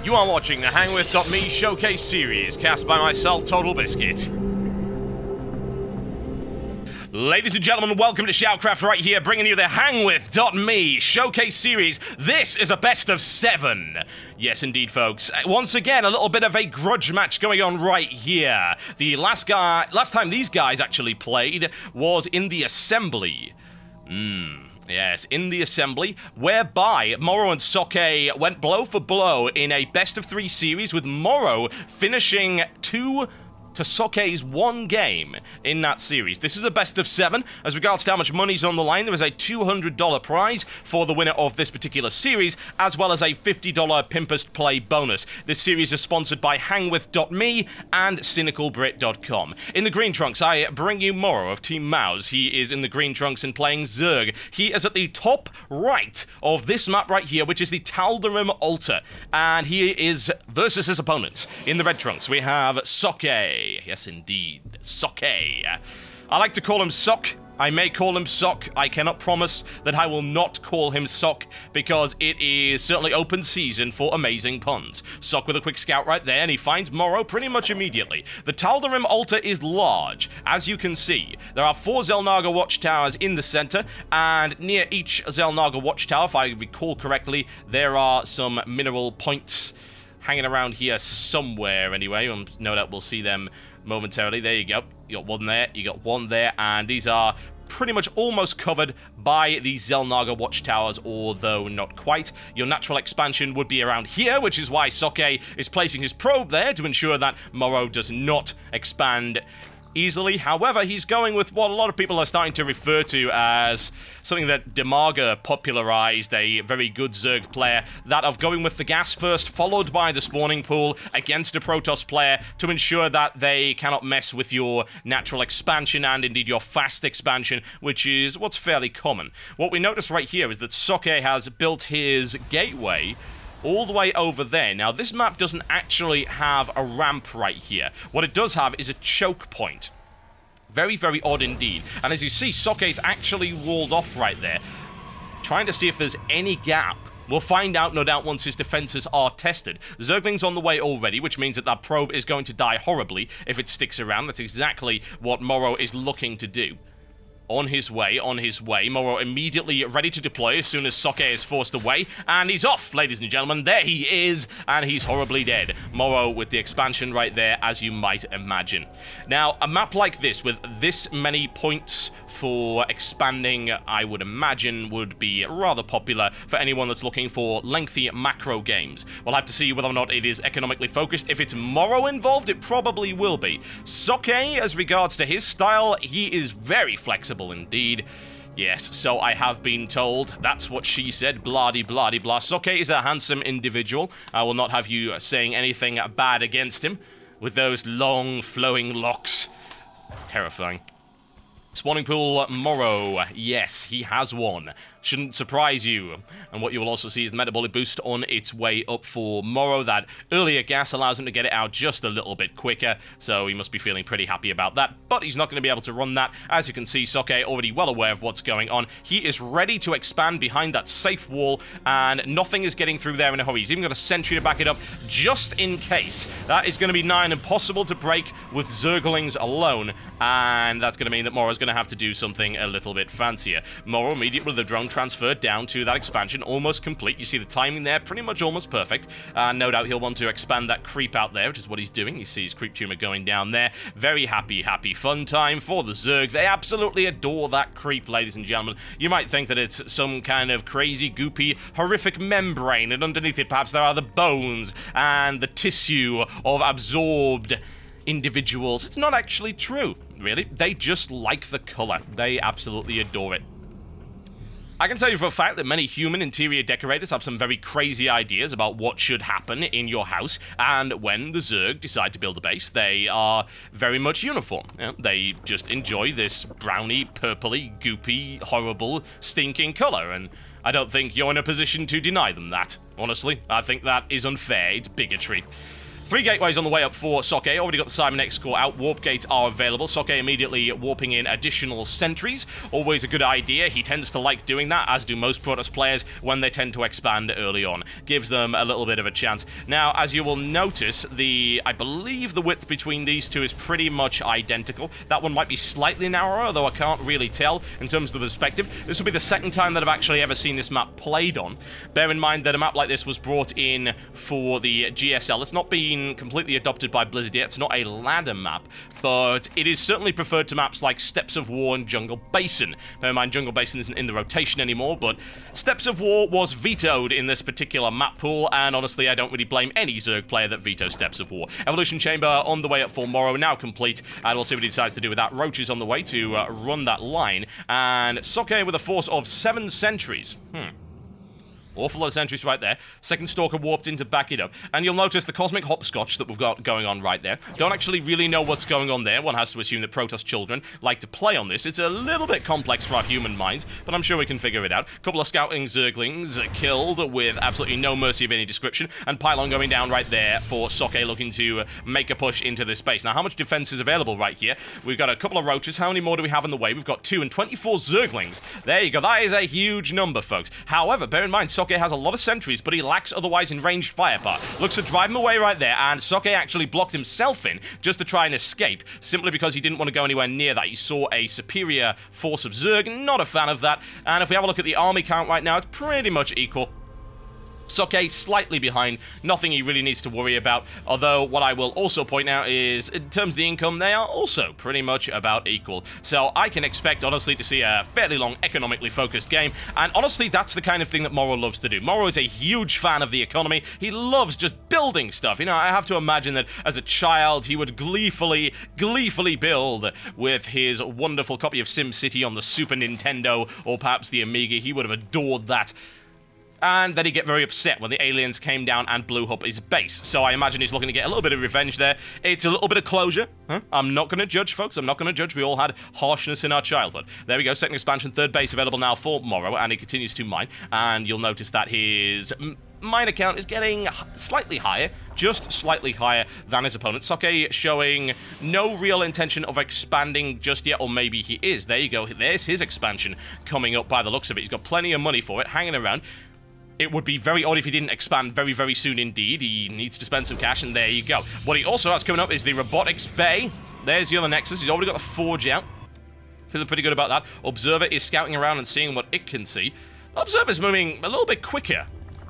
You are watching the HangWith.me Showcase Series, cast by myself, Totalbiscuit. Ladies and gentlemen, welcome to SHOUTcraft right here, bringing you the HangWith.me Showcase Series. This is a best of 7. Yes, indeed, folks. Once again, a little bit of a grudge match going on right here. The last time these guys actually played was in the Assembly. Yes, in the Assembly, whereby Morrow and Socke went blow for blow in a best-of-3 series, with Morrow finishing 2 to Socke's 1 game in that series. This is a best of 7. As regards to how much money's on the line, there is a $200 prize for the winner of this particular series, as well as a $50 Pimpest Play bonus. This series is sponsored by HangWith.me and CynicalBrit.com. In the green trunks, I bring you Morrow of Team Mouse. He is in the green trunks and playing Zerg. He is at the top right of this map right here, which is the Tal'Darim Altar, and he is versus his opponents. In the red trunks, we have Socke. Yes, indeed. Socke. I like to call him Socke. I may call him Socke. I cannot promise that I will not call him Socke, because it is certainly open season for amazing puns. Socke with a quick scout right there, and he finds Morrow pretty much immediately. The Tal'Darim Altar is large, as you can see. There are 4 Xel'Naga watchtowers in the center, and near each Xel'Naga watchtower, if I recall correctly, there are some mineral points hanging around here somewhere anyway. No doubt we'll see them momentarily. There you go. You got one there, you got one there, and these are pretty much almost covered by the Xel'Naga watchtowers, although not quite. Your natural expansion would be around here, which is why Socke is placing his probe there to ensure that Morrow does not expand easily. However, he's going with what a lot of people are starting to refer to as something that Demaga popularized, a very good Zerg player, that of going with the gas first, followed by the spawning pool against a Protoss player to ensure that they cannot mess with your natural expansion and indeed your fast expansion, which is what's fairly common. What we notice right here is that Socke has built his gateway all the way over there. Now, this map doesn't actually have a ramp right here. What it does have is a choke point. Very, very odd indeed. And as you see, Socke's actually walled off right there, trying to see if there's any gap. We'll find out, no doubt, once his defenses are tested. Zergling's on the way already, which means that that probe is going to die horribly if it sticks around. That's exactly what Morrow is looking to do. On his way, Morrow immediately ready to deploy as soon as Socke is forced away, and he's off, ladies and gentlemen. There he is, and he's horribly dead. Morrow with the expansion right there, as you might imagine. Now, a map like this, with this many points for expanding, I would imagine would be rather popular for anyone that's looking for lengthy macro games. We'll have to see whether or not it is economically focused. If it's Morrow involved, it probably will be. Socke, as regards to his style, he is very flexible indeed. Yes, so I have been told. That's what she said. Blah-de-blah-de-blah. Socke is a handsome individual. I will not have you saying anything bad against him with those long, flowing locks. Terrifying. Spawning pool, Morrow. Yes, he has one. Shouldn't surprise you. And what you will also see is the metabolic boost on its way up for Morrow. That earlier gas allows him to get it out just a little bit quicker, so he must be feeling pretty happy about that. But he's not going to be able to run that. As you can see, Socke already well aware of what's going on. He is ready to expand behind that safe wall, and nothing is getting through there in a hurry. He's even got a sentry to back it up, just in case. That is going to be nigh impossible to break with Zerglings alone, and that's going to mean that Morrow's going to have to do something a little bit fancier. Morrow immediately with the drone transferred down to that expansion, almost complete. You see the timing there, pretty much almost perfect. No doubt he'll want to expand that creep out there, which is what he's doing. You see his creep tumor going down there. Very happy, fun time for the Zerg. They absolutely adore that creep, ladies and gentlemen. You might think that it's some kind of crazy, goopy, horrific membrane, and underneath it perhaps there are the bones and the tissue of absorbed individuals. It's not actually true, really. They just like the color. They absolutely adore it. I can tell you for a fact that many human interior decorators have some very crazy ideas about what should happen in your house, and when the Zerg decide to build a base, they are very much uniform. You know, they just enjoy this browny, purpley, goopy, horrible, stinking color, and I don't think you're in a position to deny them that. Honestly, I think that is unfair. It's bigotry. 3 gateways on the way up for Socke. Already got the Cybernetics core out. Warp gates are available. Socke immediately warping in additional sentries. Always a good idea. He tends to like doing that, as do most Protoss players when they tend to expand early on. Gives them a little bit of a chance. Now, as you will notice, I believe the width between these two is pretty much identical. That one might be slightly narrower, though I can't really tell in terms of the perspective. This will be the second time that I've actually ever seen this map played on. Bear in mind that a map like this was brought in for the GSL. It's not been completely adopted by Blizzard yet. It's not a ladder map, but it is certainly preferred to maps like Steps of War and Jungle Basin. Bear in mind, Jungle Basin isn't in the rotation anymore, but Steps of War was vetoed in this particular map pool, and honestly, I don't really blame any Zerg player that vetoes Steps of War. Evolution Chamber on the way up for Morrow, now complete, and we'll see what he decides to do with that. Roach is on the way to run that line, and Socke with a force of 7 sentries. Awful lot of sentries right there. Second Stalker warped in to back it up. And you'll notice the cosmic hopscotch that we've got going on right there. Don't actually really know what's going on there. One has to assume that Protoss children like to play on this. It's a little bit complex for our human minds, but I'm sure we can figure it out. A couple of scouting Zerglings killed with absolutely no mercy of any description. And Pylon going down right there for Socke looking to make a push into this space. Now, how much defense is available right here? We've got a couple of Roaches. How many more do we have in the way? We've got 2 and 24 Zerglings. There you go. That is a huge number, folks. However, bear in mind, Socke has a lot of sentries, but he lacks otherwise in ranged firepower. Looks to drive him away right there, and Socke actually blocked himself in just to try and escape, simply because he didn't want to go anywhere near that. He saw a superior force of Zerg. Not a fan of that. And if we have a look at the army count right now, it's pretty much equal. Socke slightly behind, nothing he really needs to worry about, although what I will also point out is, in terms of the income, they are also pretty much about equal. So I can expect, honestly, to see a fairly long, economically focused game, and honestly, that's the kind of thing that Morrow loves to do. Morrow is a huge fan of the economy. He loves just building stuff. You know, I have to imagine that as a child, he would gleefully build with his wonderful copy of SimCity on the Super Nintendo, or perhaps the Amiga. He would have adored that. And then he'd get very upset when the aliens came down and blew up his base. So I imagine he's looking to get a little bit of revenge there. It's a little bit of closure. I'm not going to judge, folks. I'm not going to judge. We all had harshness in our childhood. There we go. Second expansion, third base available now for Morrow, and he continues to mine. And you'll notice that his mine account is getting slightly higher, just slightly higher than his opponent. Socke showing no real intention of expanding just yet, or maybe he is. There you go. There's his expansion coming up by the looks of it. He's got plenty of money for it, hanging around. It would be very odd if he didn't expand very, very soon indeed. He needs to spend some cash, and there you go. What he also has coming up is the Robotics Bay. There's the other Nexus. He's already got the Forge out. Feeling pretty good about that. Observer is scouting around and seeing what it can see. Observer's moving a little bit quicker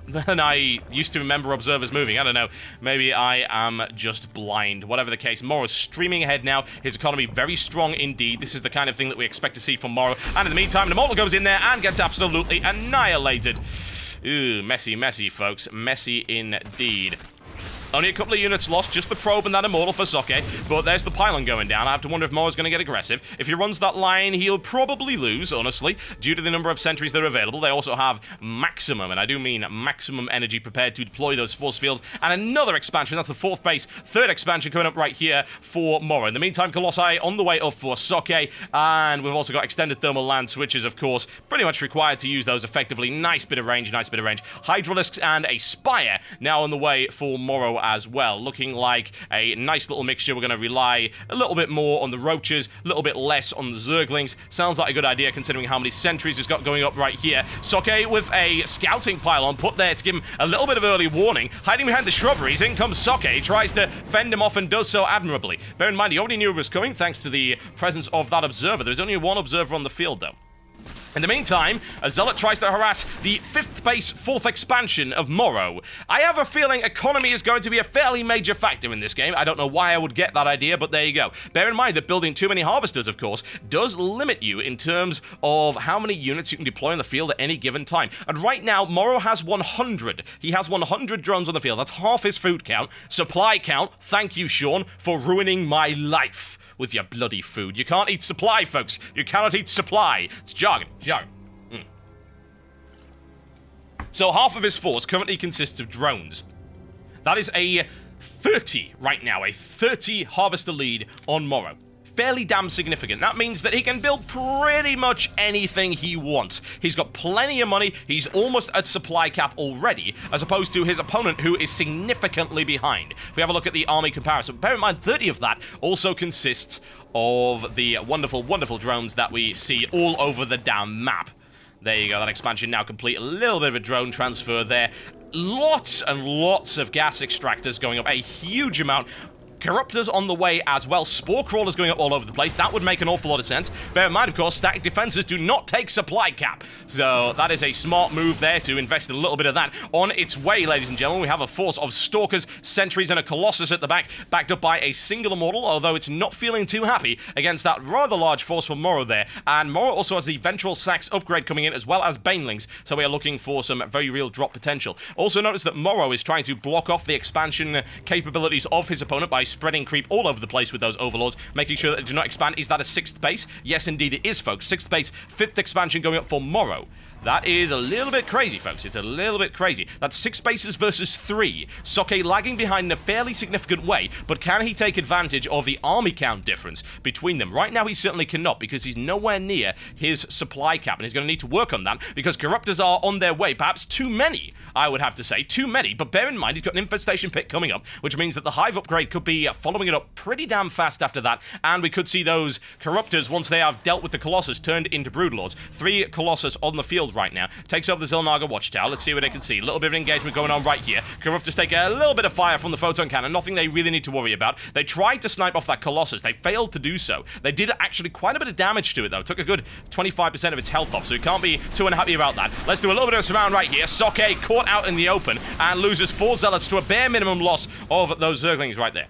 than I used to remember observers moving. I don't know. Maybe I am just blind. Whatever the case, Morrow's streaming ahead now. His economy very strong indeed. This is the kind of thing that we expect to see from Morrow. And in the meantime, the Immortal goes in there and gets absolutely annihilated. Ooh, messy, messy, folks. Messy indeed. Only a couple of units lost, just the probe and that Immortal for Socke, but there's the Pylon going down. I have to wonder if Morrow's going to get aggressive. If he runs that line, he'll probably lose, honestly, due to the number of sentries that are available. They also have maximum, and I do mean maximum energy prepared to deploy those force fields, and another expansion. That's the fourth base, third expansion coming up right here for Morrow. In the meantime, Colossi on the way up for Socke, and we've also got extended thermal land switches, of course, pretty much required to use those effectively. Nice bit of range, nice bit of range. Hydralisks and a Spire now on the way for Morrow as well. Looking like a nice little mixture. We're going to rely a little bit more on the Roaches, a little bit less on the Zerglings. Sounds like a good idea considering how many sentries he's got going up right here. Socke with a scouting pylon put there to give him a little bit of early warning. Hiding behind the shrubberies, in comes Socke, tries to fend him off and does so admirably. Bear in mind, he already knew it was coming thanks to the presence of that observer. There's only one observer on the field though. In the meantime, a Zealot tries to harass the 5th base, 4th expansion of Morrow. I have a feeling economy is going to be a fairly major factor in this game. I don't know why I would get that idea, but there you go. Bear in mind that building too many harvesters, of course, does limit you in terms of how many units you can deploy on the field at any given time. And right now, Morrow has 100. He has 100 drones on the field. That's half his food count. Supply count. Thank you, Sean, for ruining my life with your bloody food. You can't eat supply, folks. You cannot eat supply. It's jargon. Jargon. So half of his force currently consists of drones. That is a 30 right now. A 30 harvester lead on Morrow. fairly damn significant. That means that he can build pretty much anything he wants. He's got plenty of money. He's almost at supply cap already, as opposed to his opponent, who is significantly behind. If we have a look at the army comparison, bear in mind 30 of that also consists of the wonderful, wonderful drones that we see all over the damn map. There you go, that expansion now complete. A little bit of a drone transfer there. Lots and lots of gas extractors going up. A huge amount. Corruptors on the way as well. Spore crawlers going up all over the place. That would make an awful lot of sense. Bear in mind, of course, static defenses do not take supply cap. So that is a smart move there to invest in a little bit of that. On its way, ladies and gentlemen, we have a force of stalkers, sentries, and a colossus at the back, backed up by a single immortal, although it's not feeling too happy against that rather large force from Morrow there. And Morrow also has the Ventral Sax upgrade coming in, as well as Banelings, so we are looking for some very real drop potential. Also notice that Morrow is trying to block off the expansion capabilities of his opponent by spreading creep all over the place with those overlords, making sure that they do not expand. Is that a 6th base? Yes, indeed it is, folks. 6th base, 5th expansion going up for Morrow. That is a little bit crazy, folks. It's a little bit crazy. That's 6 bases versus 3. Socke lagging behind in a fairly significant way, but can he take advantage of the army count difference between them? Right now, he certainly cannot, because he's nowhere near his supply cap, and he's going to need to work on that, because Corruptors are on their way. Perhaps too many, I would have to say. Too many, but bear in mind, he's got an infestation pit coming up, which means that the Hive upgrade could be following it up pretty damn fast after that, and we could see those Corruptors, once they have dealt with the Colossus, turned into Broodlords. 3 Colossus on the field right now. Takes over the Zilnaga Watchtower. Let's see what they can see. A little bit of engagement going on right here. Corruptors take a little bit of fire from the photon cannon. Nothing they really need to worry about. They tried to snipe off that Colossus. They failed to do so. They did actually quite a bit of damage to it, though. Took a good 25% of its health off, so we can't be too unhappy about that. Let's do a little bit of a surround right here. Socke caught out in the open and loses 4 Zealots to a bare minimum loss of those Zerglings right there.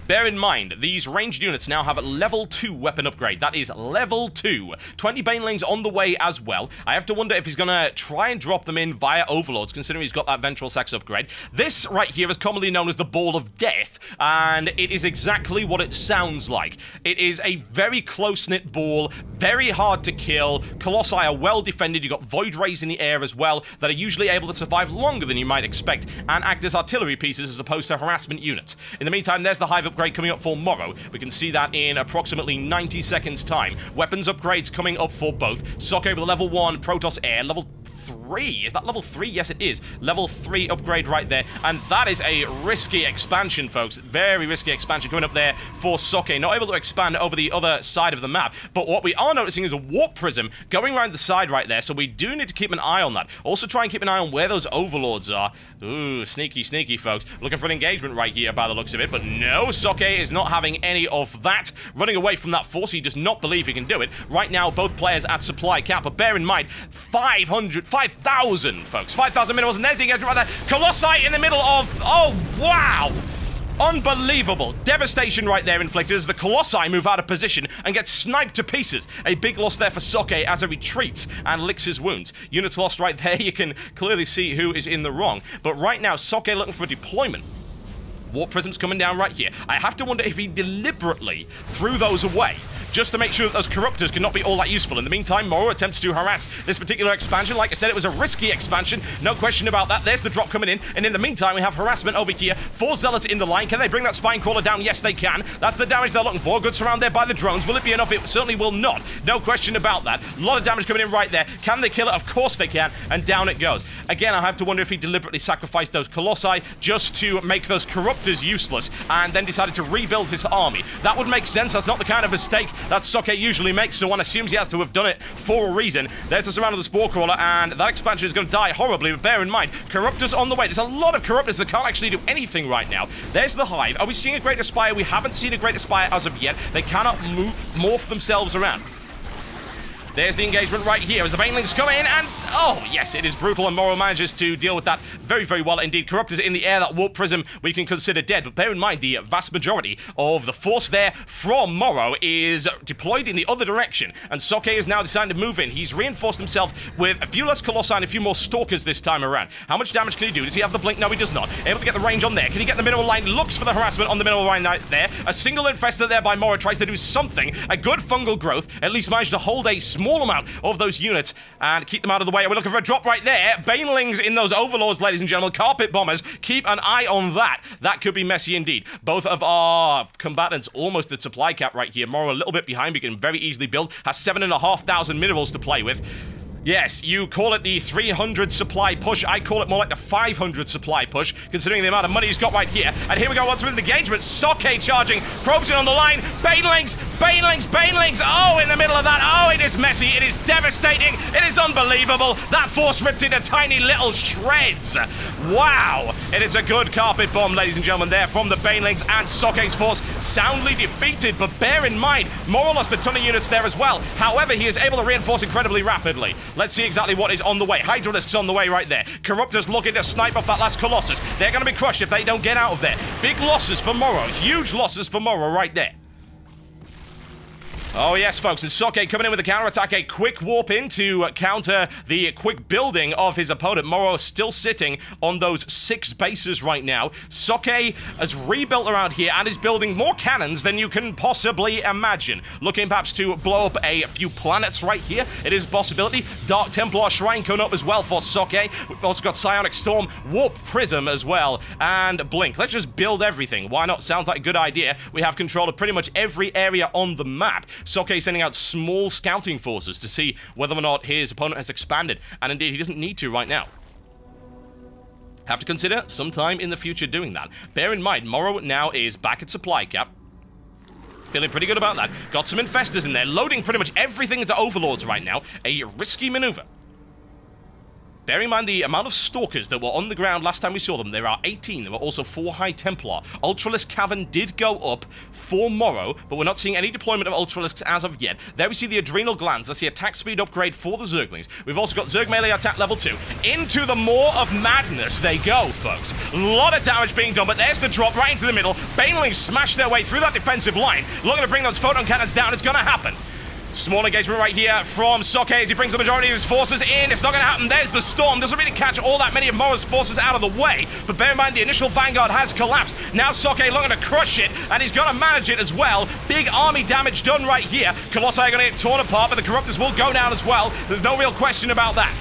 Bear in mind, these ranged units now have a level 2 weapon upgrade. That is level 2. 20 Banelings on the way as well. I have to wonder if he's going to try and drop them in via Overlords, considering he's got that Ventral Sax upgrade. This right here is commonly known as the Ball of Death, and it is exactly what it sounds like. It is a very close-knit ball, very hard to kill. Colossi are well defended. You've got Void Rays in the air as well that are usually able to survive longer than you might expect and act as artillery pieces as opposed to harassment units. In the meantime, there's the Hive upgrade coming up for Morrow. We can see that in approximately 90 seconds time. Weapons upgrades coming up for both. Socke with a level 1 Protoss Air, level 3. Is that level 3? Yes, it is. Level 3 upgrade right there. And that is a risky expansion, folks. Very risky expansion coming up there for Socke. Not able to expand over the other side of the map. But what we are noticing is a warp prism going around the side right there. So we do need to keep an eye on that. Also try and keep an eye on where those overlords are. Ooh, sneaky, sneaky, folks. Looking for an engagement right here by the looks of it. But no, Socke is not having any of that. Running away from that force. He does not believe he can do it. Right now, both players at supply cap. But bear in mind, 5,000, folks. 5,000 minerals, and there's the engagement right there. Colossi in the middle of... Oh, wow! Unbelievable. Devastation right there inflicted as the Colossi move out of position and get sniped to pieces. A big loss there for Socke as he retreats and licks his wounds. Units lost right there. You can clearly see who is in the wrong. But right now, Socke looking for deployment. Warp prisms coming down right here. I have to wonder if he deliberately threw those away, just to make sure that those Corruptors cannot be all that useful. In the meantime, Morrow attempts to harass this particular expansion. Like I said, it was a risky expansion. No question about that. There's the drop coming in. And in the meantime, we have harassment over here. 4 Zealots in the line. Can they bring that Spine Crawler down? Yes, they can. That's the damage they're looking for. Good surround there by the drones. Will it be enough? It certainly will not. No question about that. A lot of damage coming in right there. Can they kill it? Of course they can. And down it goes. Again, I have to wonder if he deliberately sacrificed those Colossi just to make those Corruptors useless and then decided to rebuild his army. That would make sense. That's not the kind of mistake that Socke usually makes, so one assumes he has to have done it for a reason. There's the surround of the Spore Crawler, and that expansion is going to die horribly, but bear in mind, Corruptors on the way. There's a lot of Corruptors that can't actually do anything right now. There's the Hive. Are we seeing a Greater Spire? We haven't seen a Greater Spire as of yet. They cannot morph themselves around. There's the engagement right here as the Banelings come in, and oh, yes, it is brutal, and Morrow manages to deal with that very, very well indeed. Corruptors in the air, that Warp Prism we can consider dead, but bear in mind the vast majority of the force there from Morrow is deployed in the other direction, and Socke is now deciding to move in. He's reinforced himself with a few less Colossi and a few more Stalkers this time around. How much damage can he do? Does he have the blink? No, he does not. Able to get the range on there. Can he get the mineral line? Looks for the harassment on the mineral line right there. A single infestor there by Morrow tries to do something. A good fungal growth. At least managed to hold a small small amount of those units and keep them out of the way. We're looking for a drop right there. Banelings in those overlords, ladies and gentlemen. Carpet bombers. Keep an eye on that. That could be messy indeed. Both of our combatants almost at supply cap right here. Morrow a little bit behind. We can very easily build. Has 7,500 minerals to play with. Yes, you call it the 300 supply push. I call it more like the 500 supply push, considering the amount of money he's got right here. And here we go, once we're in the engagement. Socke charging, probes in on the line. Banelings, Banelings, Banelings. Oh, in the middle of that. Oh, it is messy. It is devastating. It is unbelievable. That force ripped into tiny little shreds. Wow. It is a good carpet bomb, ladies and gentlemen, there from the Banelings, and Socke's force soundly defeated. But bear in mind, Morrow lost a ton of units there as well. However, he is able to reinforce incredibly rapidly. Let's see exactly what is on the way. Hydralisk's on the way right there. Corruptor's looking to snipe off that last Colossus. They're going to be crushed if they don't get out of there. Big losses for Morrow. Huge losses for Morrow right there. Oh, yes, folks, and Socke coming in with a counterattack, a quick warp in to counter the quick building of his opponent. Morrow still sitting on those 6 bases right now. Socke has rebuilt around here and is building more cannons than you can possibly imagine. Looking perhaps to blow up a few planets right here. It is a possibility. Dark Templar Shrine coming up as well for Socke. We've also got Psionic Storm, Warp Prism as well, and Blink. Let's just build everything. Why not? Sounds like a good idea. We have control of pretty much every area on the map. Socke sending out small scouting forces to see whether or not his opponent has expanded. And indeed, he doesn't need to right now. Have to consider sometime in the future doing that. Bear in mind, Morrow now is back at supply cap. Feeling pretty good about that. Got some infestors in there, loading pretty much everything into overlords right now. A risky maneuver. Bearing in mind the amount of stalkers that were on the ground last time we saw them, there are 18. There were also 4 High Templar. Ultralisk Cavern did go up for Morrow, but we're not seeing any deployment of Ultralisks as of yet. There we see the Adrenal Glands. That's the attack speed upgrade for the Zerglings. We've also got Zerg melee attack level 2. Into the Maw of Madness they go, folks. A lot of damage being done, but there's the drop right into the middle. Banelings smash their way through that defensive line. Looking to bring those photon cannons down. It's going to happen. Small engagement right here from Socke as he brings the majority of his forces in. It's not going to happen. There's the storm. Doesn't really catch all that many of Morrow's forces out of the way. But bear in mind, the initial vanguard has collapsed. Now Socke looking to crush it, and he's going to manage it as well. Big army damage done right here. Colossi are going to get torn apart, but the Corruptors will go down as well. There's no real question about that.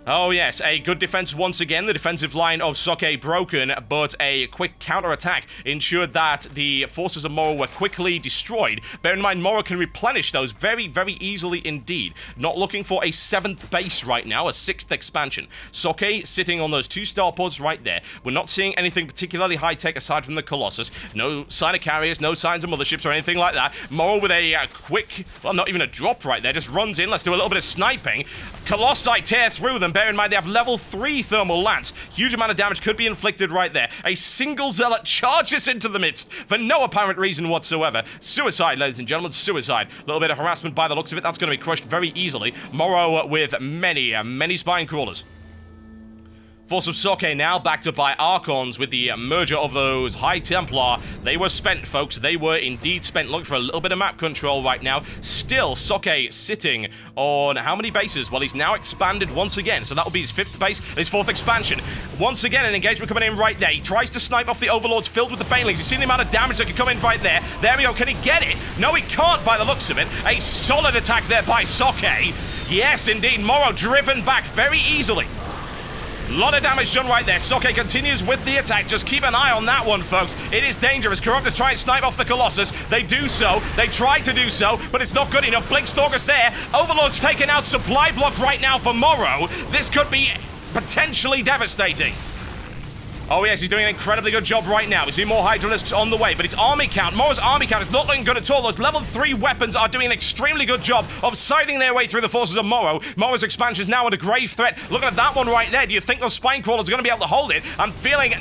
Oh yes, a good defense once again. The defensive line of Socke broken, but a quick counterattack ensured that the forces of Morrow were quickly destroyed. Bear in mind, Morrow can replenish those very, very easily indeed. Not looking for a 7th base right now, a 6th expansion. Socke sitting on those 2 starports right there. We're not seeing anything particularly high-tech aside from the Colossus. No sign of carriers, no signs of motherships or anything like that. Morrow with a quick, well, not even a drop right there, just runs in. Let's do a little bit of sniping. Colossi tear through them. Bear in mind, they have level 3 thermal lance. Huge amount of damage could be inflicted right there. A single zealot charges into the midst for no apparent reason whatsoever. Suicide, ladies and gentlemen, suicide. A little bit of harassment by the looks of it. That's going to be crushed very easily. Morrow with many spine crawlers. Force of Socke now backed up by Archons with the merger of those High Templar. They were spent, folks. They were indeed spent. Looking for a little bit of map control right now. Still, Socke sitting on how many bases? Well, he's now expanded once again. So that will be his 5th base, his 4th expansion. Once again, an engagement coming in right there. He tries to snipe off the Overlords filled with the Banelings. You've seen the amount of damage that could come in right there. There we go. Can he get it? No, he can't by the looks of it. A solid attack there by Socke. Yes, indeed. Morrow driven back very easily. A lot of damage done right there. Socke continues with the attack. Just keep an eye on that one, folks. It is dangerous. Corruptors try and snipe off the Colossus. They do so. They try to do so, but it's not good enough. Blinkstalker's there. Overlord's taking out supply block right now for Morrow. This could be potentially devastating. Oh yes, he's doing an incredibly good job right now. We see more Hydralisks on the way, but its army count, Morrow's army count is not looking good at all. Those level 3 weapons are doing an extremely good job of scything their way through the forces of Morrow. Morrow's expansion is now under grave threat. Looking at that one right there, do you think those spine crawlers are going to be able to hold it? I'm feeling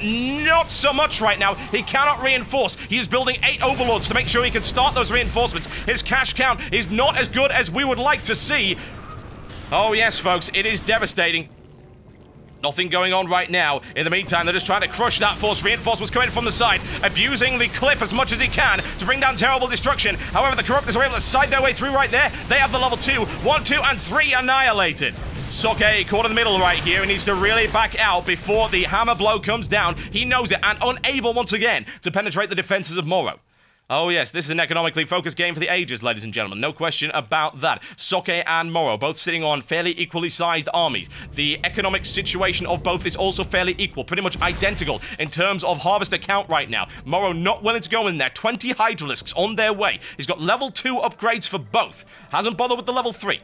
not so much right now. He cannot reinforce. He is building 8 overlords to make sure he can start those reinforcements. His cash count is not as good as we would like to see. Oh yes, folks, it is devastating. Nothing going on right now. In the meantime, they're just trying to crush that force. Reinforcements coming from the side, abusing the cliff as much as he can to bring down terrible destruction. However, the Corruptors are able to side their way through right there. They have the level 2, 1, 2, and 3 annihilated. Socke caught in the middle right here. He needs to really back out before the hammer blow comes down. He knows it, and unable once again to penetrate the defenses of Morrow. Oh yes, this is an economically focused game for the ages, ladies and gentlemen. No question about that. Socke and Morrow both sitting on fairly equally sized armies. The economic situation of both is also fairly equal, pretty much identical in terms of harvester count right now. Morrow not willing to go in there. 20 Hydralisks on their way. He's got level 2 upgrades for both. Hasn't bothered with the level 3.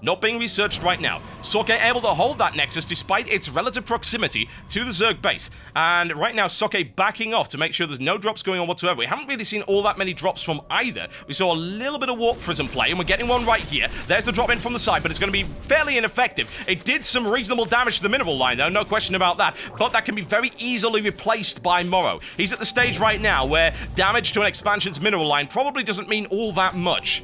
Not being researched right now. Socke able to hold that Nexus despite its relative proximity to the Zerg base. And right now, Socke backing off to make sure there's no drops going on whatsoever. We haven't really seen all that many drops from either. We saw a little bit of Warp Prism play, and we're getting one right here. There's the drop in from the side, but it's going to be fairly ineffective. It did some reasonable damage to the mineral line, though, no question about that. But that can be very easily replaced by Morrow. He's at the stage right now where damage to an expansion's mineral line probably doesn't mean all that much.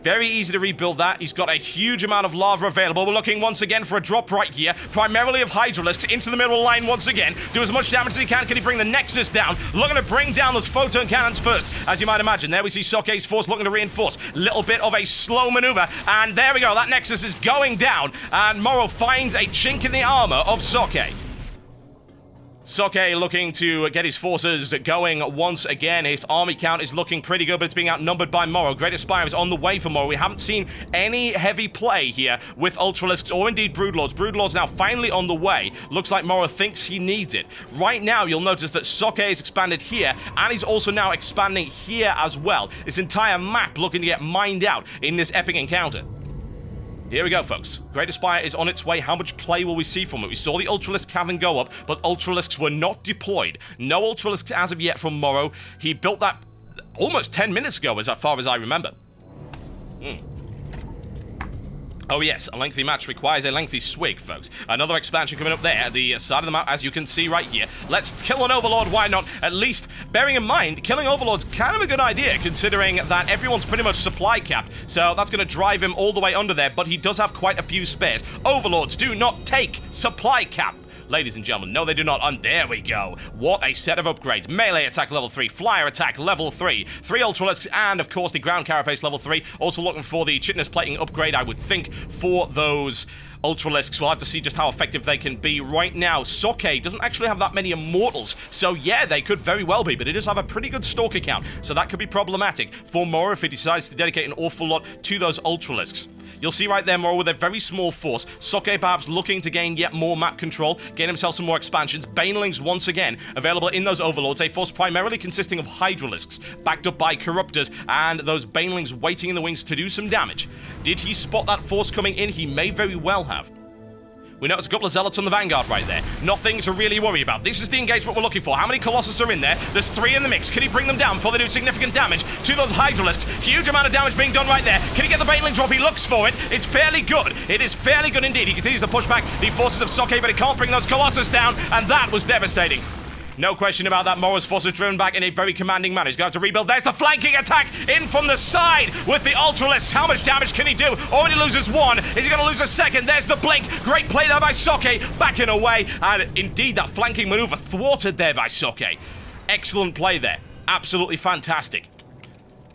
Very easy to rebuild that. He's got a huge amount of lava available. We're looking once again for a drop right here, primarily of Hydralisks into the middle line once again. Do as much damage as he can. Can he bring the Nexus down? Looking to bring down those photon cannons first, as you might imagine. There we see Socke's force looking to reinforce. Little bit of a slow maneuver, and there we go. That Nexus is going down, and Morrow finds a chink in the armor of Socke. Socke looking to get his forces going once again. His army count is looking pretty good, but it's being outnumbered by Morrow. Great Aspire is on the way for Morrow. We haven't seen any heavy play here with Ultralisks or indeed Broodlords. Broodlords now finally on the way. Looks like Morrow thinks he needs it. Right now, you'll notice that Socke is expanded here, and he's also now expanding here as well. This entire map looking to get mined out in this epic encounter. Here we go, folks. Great Aspire is on its way. How much play will we see from it? We saw the Ultralisk cavern go up, but Ultralisks were not deployed. No Ultralisks as of yet from Morrow. He built that almost 10 minutes ago, as far as I remember. Oh yes, a lengthy match requires a lengthy swig, folks. Another expansion coming up there at the side of the map, as you can see right here. Let's kill an Overlord, why not? At least, bearing in mind, killing Overlord's kind of a good idea, considering that everyone's pretty much supply capped, so that's going to drive him all the way under there, but he does have quite a few spares. Overlords do not take supply cap. Ladies and gentlemen, no they do not, and there we go. What a set of upgrades. Melee attack level 3, flyer attack level 3, 3 Ultralisks, and of course the ground carapace level 3. Also looking for the chitness plating upgrade, I would think, for those Ultralisks. We'll have to see just how effective they can be. Right now, Socke doesn't actually have that many Immortals, so yeah, they could very well be, but it does have a pretty good Stalker count, so that could be problematic for Morrow if he decides to dedicate an awful lot to those Ultralisks. You'll see right there, Morrow with a very small force. Socke perhaps looking to gain yet more map control, gain himself some more expansions. Banelings once again available in those Overlords, a force primarily consisting of Hydralisks, backed up by Corruptors, and those Banelings waiting in the wings to do some damage. Did he spot that force coming in? He may very well have. We notice a couple of Zealots on the Vanguard right there. Nothing to really worry about. This is the engagement we're looking for. How many Colossus are in there? There's 3 in the mix. Can he bring them down before they do significant damage to those Hydralisks? Huge amount of damage being done right there. Can he get the Baneling drop? He looks for it. It's fairly good. It is fairly good indeed. He continues to push back the forces of Socke, but he can't bring those Colossus down, and that was devastating. No question about that. Morrow's forces driven back in a very commanding manner. He's going to have to rebuild. There's the flanking attack in from the side with the Ultralisks. How much damage can he do? Already loses 1. Is he going to lose a second? There's the blink. Great play there by Socke. Backing away. And indeed, that flanking maneuver thwarted there by Socke. Excellent play there. Absolutely fantastic.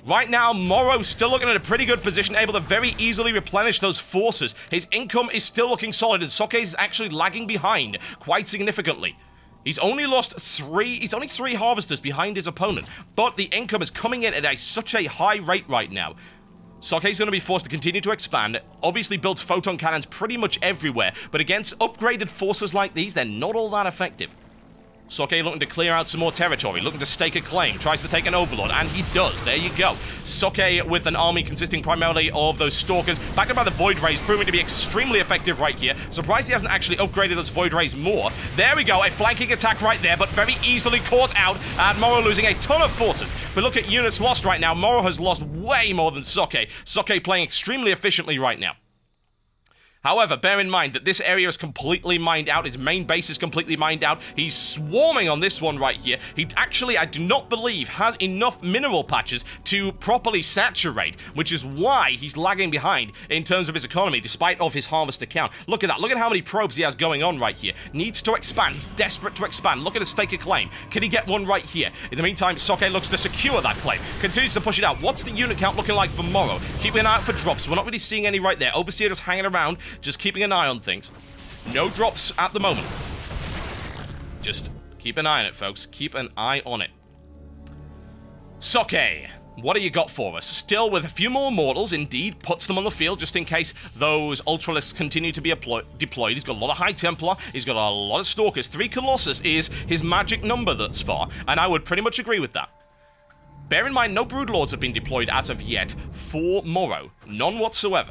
Right now, Morrow still looking at a pretty good position, able to very easily replenish those forces. His income is still looking solid, and Socke is actually lagging behind quite significantly. He's only lost 3, he's only 3 harvesters behind his opponent, but the income is coming in at such a high rate right now. Socke's going to be forced to continue to expand, obviously builds photon cannons pretty much everywhere, but against upgraded forces like these, they're not all that effective. Socke looking to clear out some more territory, looking to stake a claim, tries to take an Overlord, and he does. There you go. Socke with an army consisting primarily of those Stalkers, backed up by the Void Rays, proving to be extremely effective right here. Surprised he hasn't actually upgraded those Void Rays more. There we go, a flanking attack right there, but very easily caught out, and Morrow losing a ton of forces. But look at units lost right now. Morrow has lost way more than Socke. Socke playing extremely efficiently right now. However, bear in mind that this area is completely mined out. His main base is completely mined out. He's swarming on this one right here. He actually, I do not believe, has enough mineral patches to properly saturate, which is why he's lagging behind in terms of his economy, despite of his harvester count. Look at that. Look at how many probes he has going on right here. Needs to expand. He's desperate to expand. Look at his stake a claim. Can he get one right here? In the meantime, Socke looks to secure that claim. Continues to push it out. What's the unit count looking like for Morrow? Keeping an eye out for drops. We're not really seeing any right there. Overseer just hanging around, just keeping an eye on things. No drops at the moment. Just keep an eye on it, folks. Keep an eye on it. Socke, what do you got for us? Still with a few more mortals, indeed, puts them on the field just in case those Ultralisks continue to be deployed. He's got a lot of High Templar, he's got a lot of Stalkers. 3 Colossus is his magic number thus far, and I would pretty much agree with that. Bear in mind, no Broodlords have been deployed as of yet for Morrow. None whatsoever.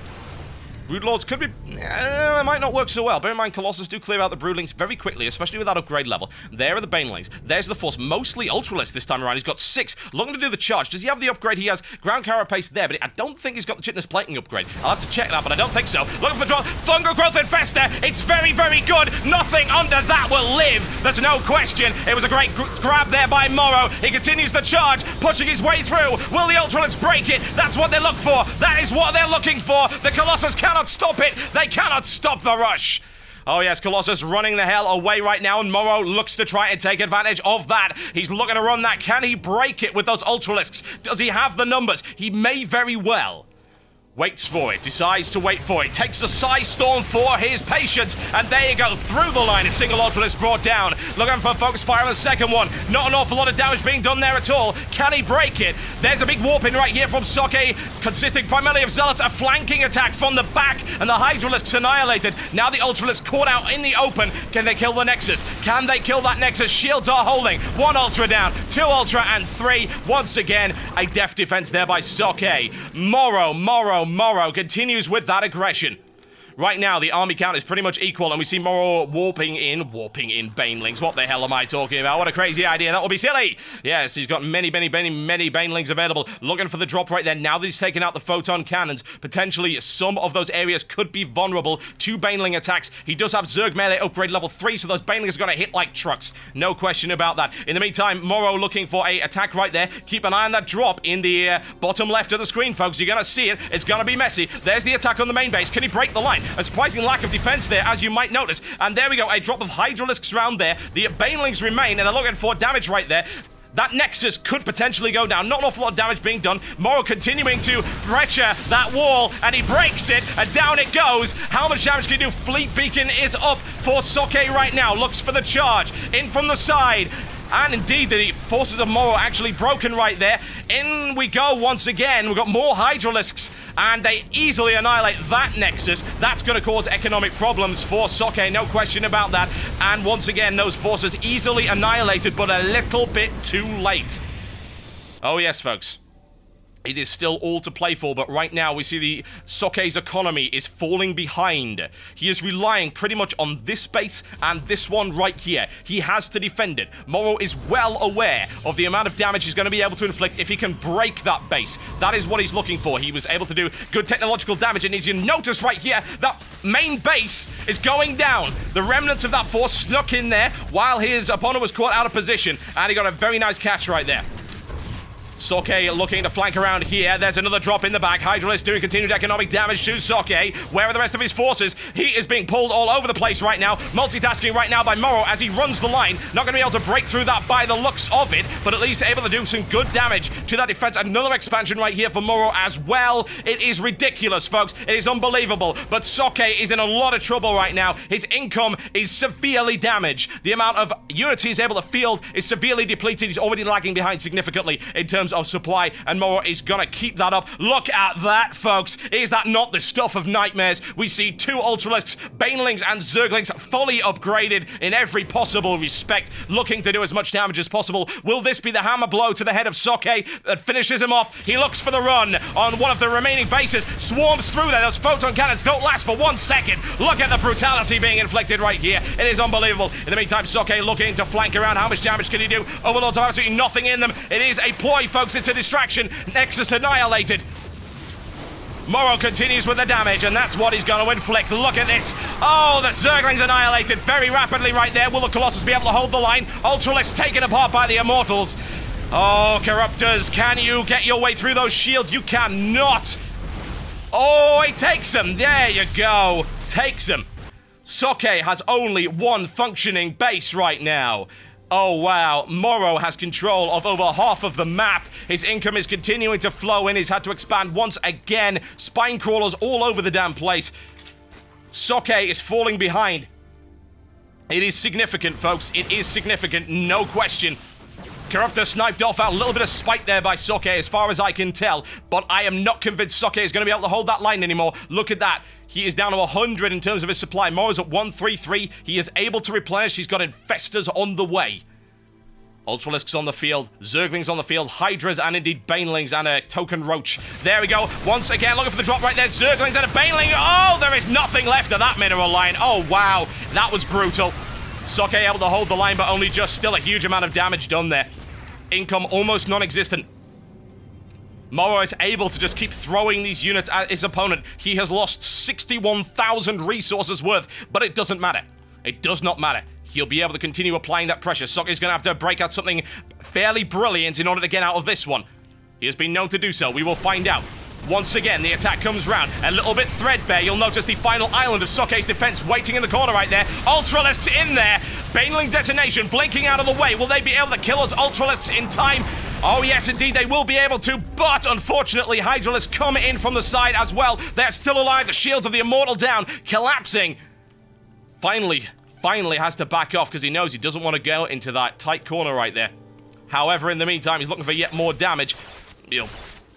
Broodlords could be... it might not work so well. Bear in mind, Colossus do clear out the Broodlings very quickly, especially with that upgrade level. There are the Banelings. There's the Force. Mostly Ultralisk this time around. He's got 6. Looking to do the charge. Does he have the upgrade? He has Ground Carapace there, but I don't think he's got the Chitinous Plating upgrade. I'll have to check that, but I don't think so. Looking for the drop. Fungal Growth Infester. It's very, very good. Nothing under that will live. There's no question. It was a great grab there by Morrow. He continues the charge, pushing his way through. Will the Ultralisks break it? That's what they look for. That is what they're looking for. The Colossus cannot stop it. They cannot stop the rush. Oh yes, Colossus running the hell away right now, and Morrow looks to try and take advantage of that. He's looking to run that. Can he break it with those Ultralisks? Does he have the numbers? He may very well. Waits for it, decides to wait for it, takes the Psy Storm for his patience, and there you go, through the line, a single Ultralisk brought down. Looking for Focus Fire on the second one. Not an awful lot of damage being done there at all. Can he break it? There's a big warping right here from Socke, consisting primarily of Zealots, a flanking attack from the back, and the Hydralisks annihilated. Now the Ultralisks caught out in the open. Can they kill the Nexus? Can they kill that Nexus? Shields are holding. 1 Ultra down, 2 Ultra, and 3. Once again, a deft defense there by Socke. Morrow continues with that aggression. Right now, the army count is pretty much equal, and we see Morrow warping in Banelings. What the hell am I talking about? What a crazy idea. That will be silly. Yes, he's got many Banelings available. Looking for the drop right there. Now that he's taken out the photon cannons, potentially some of those areas could be vulnerable to Baneling attacks. He does have Zerg melee upgrade level 3, so those Banelings are going to hit like trucks. No question about that. In the meantime, Morrow looking for a attack right there. Keep an eye on that drop in the bottom left of the screen, folks. You're going to see it. It's going to be messy. There's the attack on the main base. Can he break the line? A surprising lack of defense there, as you might notice. And there we go, a drop of Hydralisks around there. The Banelings remain, and they're looking for damage right there. That Nexus could potentially go down. Not an awful lot of damage being done. Morrow continuing to pressure that wall, and he breaks it, and down it goes. How much damage can he do? Fleet Beacon is up for Socke right now. Looks for the charge. In from the side. And indeed, the forces of Morrow actually broken right there. In we go once again. We've got more Hydralisks, and they easily annihilate that Nexus. That's going to cause economic problems for Socke, no question about that. And once again, those forces easily annihilated, but a little bit too late. Oh yes, folks. It is still all to play for, but right now we see the Socke's economy is falling behind. He is relying pretty much on this base and this one right here. He has to defend it. Morrow is well aware of the amount of damage he's going to be able to inflict if he can break that base. That is what he's looking for. He was able to do good technological damage, and as you notice right here, that main base is going down. The remnants of that force snuck in there while his opponent was caught out of position, and he got a very nice catch right there. Socke looking to flank around here. There's another drop in the back. Hydralisk doing continued economic damage to Socke. Where are the rest of his forces? He is being pulled all over the place right now. Multitasking right now by Morrow as he runs the line. Not going to be able to break through that by the looks of it, but at least able to do some good damage to that defense. Another expansion right here for Morrow as well. It is ridiculous, folks. It is unbelievable, but Socke is in a lot of trouble right now. His income is severely damaged. The amount of units he's able to field is severely depleted. He's already lagging behind significantly in terms of supply, and Morrow is gonna keep that up. Look at that, folks. Is that not the stuff of nightmares? We see 2 Ultralisks, Banelings, and Zerglings fully upgraded in every possible respect, looking to do as much damage as possible. Will this be the hammer blow to the head of Socke that finishes him off? He looks for the run on one of the remaining bases, swarms through there. Those photon cannons don't last for 1 second. Look at the brutality being inflicted right here. It is unbelievable. In the meantime, Socke looking to flank around. How much damage can he do? Overlords have absolutely nothing in them. It is a ploy, folks. It's a distraction. Nexus annihilated. Morrow continues with the damage, and that's what he's going to inflict. Look at this. Oh, the Zerglings annihilated very rapidly right there. Will the Colossus be able to hold the line? Ultralisks taken apart by the Immortals. Oh, Corruptors, can you get your way through those shields? You cannot. Oh, he takes them. There you go. Takes them. Socke has only 1 functioning base right now. Oh, wow. Morrow has control of over half of the map. His income is continuing to flow in. He's had to expand once again. Spine crawlers all over the damn place. Socke is falling behind. It is significant, folks. It is significant, no question. Corruptor sniped off out. A little bit of spite there by Socke as far as I can tell. But I am not convinced Socke is going to be able to hold that line anymore. Look at that. He is down to 100 in terms of his supply. Morrow's at 133. He is able to replenish. He's got Infestors on the way. Ultralisks on the field, Zerglings on the field, Hydras and indeed Banelings and a token Roach. There we go. Once again, looking for the drop right there. Zerglings and a Baneling. Oh, there is nothing left of that mineral line. Oh, wow. That was brutal. Socke able to hold the line, but only just. Still a huge amount of damage done there. Income almost non-existent. Morrow is able to just keep throwing these units at his opponent. He has lost 61,000 resources worth, but it doesn't matter. It does not matter. He'll be able to continue applying that pressure. Socke is going to have to break out something fairly brilliant in order to get out of this one. He has been known to do so. We will find out. Once again, the attack comes round. A little bit threadbare. You'll notice the final island of Socke's defense waiting in the corner right there. Ultralisks in there. Baneling detonation blinking out of the way. Will they be able to kill us Ultralisks in time? Oh, yes, indeed, they will be able to. But, unfortunately, Hydralisks come in from the side as well. They're still alive. The shields of the Immortal down. Collapsing. Finally has to back off because he knows he doesn't want to go into that tight corner right there. However, in the meantime, he's looking for yet more damage. He'll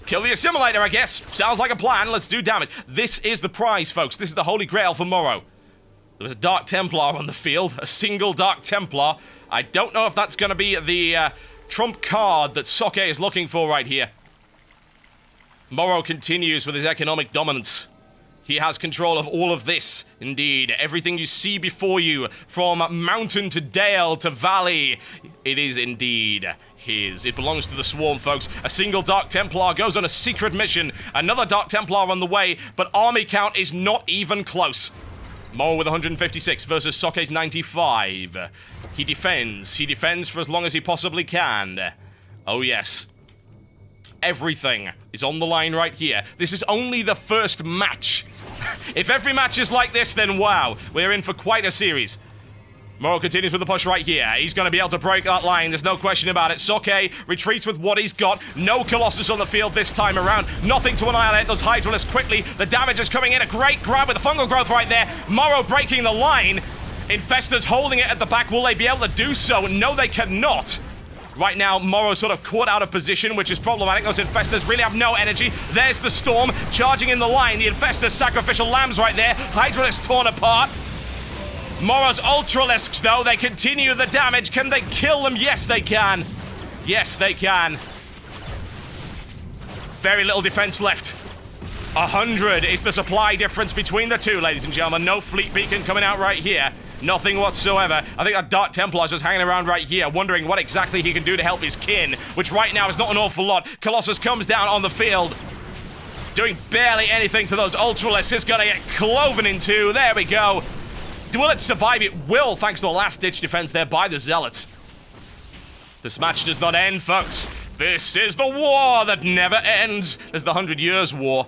kill the assimilator, I guess. Sounds like a plan. Let's do damage. This is the prize, folks. This is the Holy Grail for Morrow. There was a Dark Templar on the field. A single Dark Templar. I don't know if that's going to be the trump card that Socke is looking for right here. Morrow continues with his economic dominance. He has control of all of this, indeed. Everything you see before you, from mountain to dale to valley, it is indeed his. It belongs to the Swarm, folks. A single Dark Templar goes on a secret mission. Another Dark Templar on the way, but army count is not even close. Morrow with 156 versus Socke's 95. He defends for as long as he possibly can. Oh yes. Everything is on the line right here. This is only the first match. If every match is like this, then wow, we're in for quite a series. Morrow continues with the push right here. He's going to be able to break that line. There's no question about it. Socke retreats with what he's got. No Colossus on the field this time around. Nothing to annihilate those Hydralisks quickly. The damage is coming in. A great grab with the fungal growth right there. Morrow breaking the line. Infestors holding it at the back. Will they be able to do so? No, they cannot. Right now, Morrow sort of caught out of position, which is problematic. Those Infestors really have no energy. There's the Storm charging in the line. The Infestors sacrificial lambs right there. Hydralisks torn apart. Morrow's Ultralisks, though, they continue the damage. Can they kill them? Yes, they can. Yes, they can. Very little defense left. 100 is the supply difference between the two, ladies and gentlemen. No fleet beacon coming out right here. Nothing whatsoever. I think that Dark Templar is just hanging around right here, wondering what exactly he can do to help his kin, which right now is not an awful lot. Colossus comes down on the field, doing barely anything to those Ultralisks. It's gonna get cloven in two. There we go. Will it survive? It will, thanks to the last-ditch defense there by the Zealots. This match does not end, folks. This is the war that never ends. There's the 100 Years' War.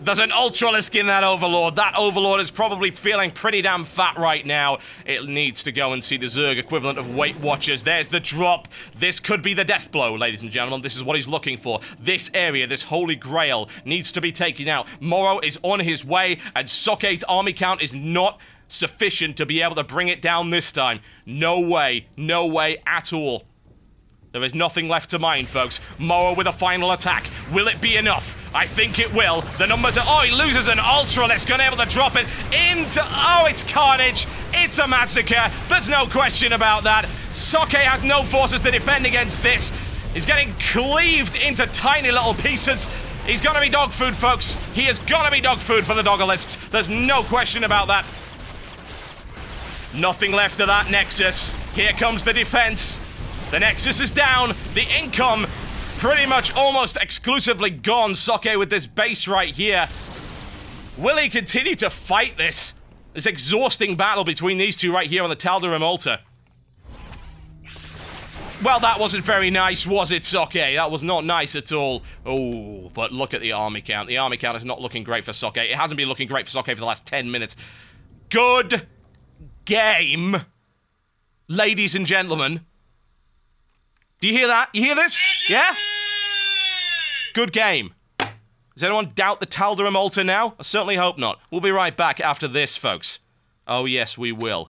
There's an Ultralisk in that Overlord. That Overlord is probably feeling pretty damn fat right now. It needs to go and see the Zerg equivalent of Weight Watchers. There's the drop. This could be the death blow, ladies and gentlemen. This is what he's looking for. This area, this Holy Grail, needs to be taken out. Morrow is on his way, and Socke's army count is not sufficient to be able to bring it down this time. No way at all. There is nothing left to mine, folks. Morrow with a final attack. Will it be enough? I think it will. The numbers are... Oh, he loses an Ultralisk. Unable to drop it into... Oh, it's carnage. It's a massacre. There's no question about that. Socke has no forces to defend against this. He's getting cleaved into tiny little pieces. He's gonna be dog food, folks. He is gonna be dog food for the Doggalisks. There's no question about that. Nothing left of that Nexus. Here comes the defense. The Nexus is down. The income pretty much almost exclusively gone. Socke with this base right here. Will he continue to fight this exhausting battle between these two right here on the Tal'Darim altar? Well, that wasn't very nice, was it, Socke? That was not nice at all. Oh, but look at the army count. The army count is not looking great for Socke. It hasn't been looking great for Socke for the last 10 minutes. Good game, ladies and gentlemen. Do you hear that? You hear this? Yeah? Good game. Does anyone doubt the Tal'Darim altar now? I certainly hope not. We'll be right back after this, folks. Oh yes, we will.